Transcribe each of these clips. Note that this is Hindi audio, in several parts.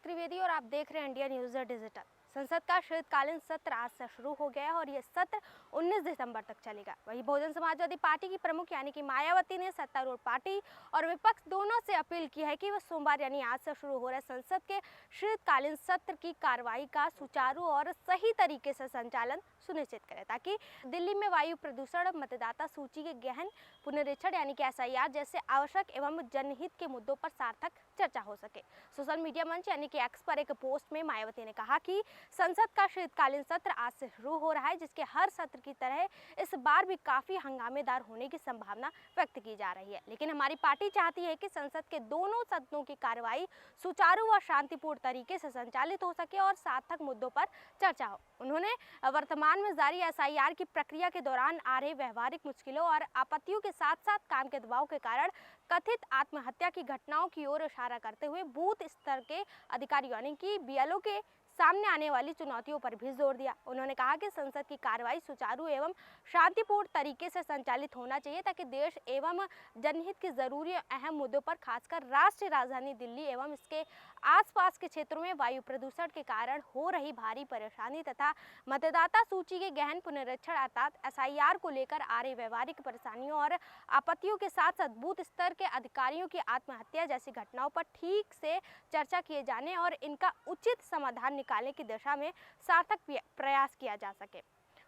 त्रिवेदी और आप देख रहे हैं इंडिया न्यूज़ डिजिटल। संसद का शीतकालीन सत्र आज से शुरू हो गया है और ये सत्र 19 दिसंबर तक चलेगा। वहीं बहुजन समाजवादी पार्टी की प्रमुख यानी कि मायावती ने सत्तारूढ़ पार्टी और विपक्ष दोनों से अपील की है कि वह सोमवार यानी आज से शुरू हो रहे संसद के शीतकालीन सत्र की कार्रवाई का सुचारू और सही तरीके से संचालन सुनिश्चित करें, ताकि दिल्ली में वायु प्रदूषण, मतदाता सूची के गहन पुनरीक्षण यानी कि SIR जैसे आवश्यक एवं जनहित के मुद्दों पर सार्थक चर्चा हो सके। सोशल मीडिया मंच यानी कि एक्स पर एक पोस्ट में मायावती ने कहा कि संसद का शीतकालीन सत्र आज से शुरू हो रहा है, जिसके हर सत्र की तरह इस बार भी काफी हंगामेदार होने की संभावना व्यक्त की जा रही है। लेकिन हमारी पार्टी चाहती है कि संसद के दोनों सदनों की कार्रवाई सुचारू व शांतिपूर्ण तरीके से संचालित हो सके और सार्थक मुद्दों पर चर्चा हो। उन्होंने वर्तमान में जारी SIR की प्रक्रिया के दौरान आ रही व्यवहारिक मुश्किलों और आपत्तियों के साथ साथ काम के दबाव के कारण कथित आत्महत्या की घटनाओं की ओर इशारा करते हुए बूथ स्तर के अधिकारियों यानी कि BLO के सामने आने वाली चुनौतियों पर भी जोर दिया। उन्होंने कहा कि संसद की कार्रवाई सुचारू एवं शांतिपूर्ण तरीके से संचालित होना चाहिए, ताकि देश एवं जनहित के जरूरी अहम मुद्दों पर खासकर राष्ट्रीय राजधानी दिल्ली एवं इसके आसपास के क्षेत्रों में वायु प्रदूषण के कारण हो रही भारी परेशानी तथा मतदाता सूची के गहन पुनरीक्षण अर्थात SIR को लेकर आ रही व्यवहारिक परेशानियों और आपत्तियों के साथ साथ बूथ स्तर के अधिकारियों की आत्महत्या जैसी घटनाओं पर ठीक से चर्चा किए जाने और इनका उचित समाधान निकालने की दिशा में सार्थक प्रयास किया जा सके।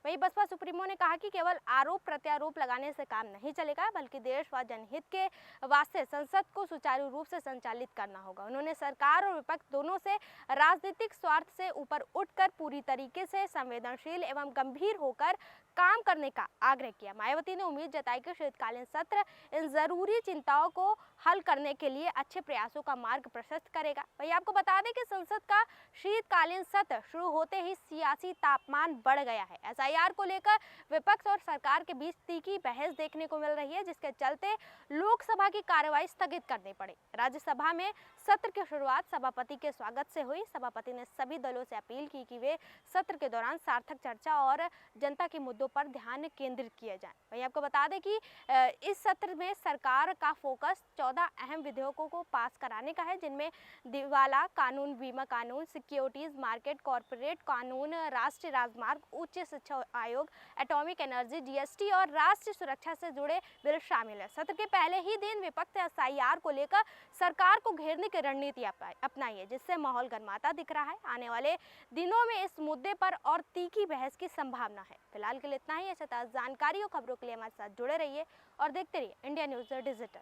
वहीं बसपा सुप्रीमो ने कहा कि केवल आरोप प्रत्यारोप लगाने से काम नहीं चलेगा, बल्कि देश व जनहित के वास्ते संसद को सुचारू रूप से संचालित करना होगा। उन्होंने सरकार और विपक्ष दोनों से राजनीतिक स्वार्थ से ऊपर उठकर पूरी तरीके से संवेदनशील एवं गंभीर होकर काम करने का आग्रह किया। मायावती ने उम्मीद जताई कि शीतकालीन सत्र इन जरूरी चिंताओं को हल करने के लिए अच्छे प्रयासों का मार्ग प्रशस्त करेगा। वहीं आपको बता दें कि संसद का शीतकालीन सत्र शुरू होते ही सियासी तापमान बढ़ गया है। SIR को लेकर विपक्ष और सरकार के बीच तीखी बहस देखने को मिल रही है, जिसके चलते लोकसभा की कार्यवाही स्थगित करनी पड़ी। राज्यसभा में सत्र की शुरुआत सभापति के स्वागत से हुई। सभापति ने सभी दलों से अपील की कि वे सत्र के दौरान सार्थक चर्चा और जनता के मुद्दों पर ध्यान केंद्रित किया जाए। वहीं आपको बता दें कि इस सत्र में सरकार का फोकस 14 अहम विधेयकों को पास कराने का है, जिनमें दिवाला कानून, बीमा कानून, सिक्योरिटीज मार्केट, कॉर्पोरेट कानून, राष्ट्रीय राजमार्ग, उच्च शिक्षा आयोग, एटॉमिक एनर्जी, GST और राष्ट्रीय सुरक्षा से जुड़े बिल शामिल है। सत्र के पहले ही दिन विपक्ष SIR को लेकर सरकार को घेरने की रणनीति अपनाई है, जिससे माहौल गर्माता दिख रहा है। आने वाले दिनों में इस मुद्दे पर और तीखी बहस की संभावना है। फिलहाल के लिए इतना ही। ऐसे ताज़ा जानकारी और खबरों के लिए हमारे साथ जुड़े रहिए और देखते रहिए इंडिया न्यूज़ डिजिटल।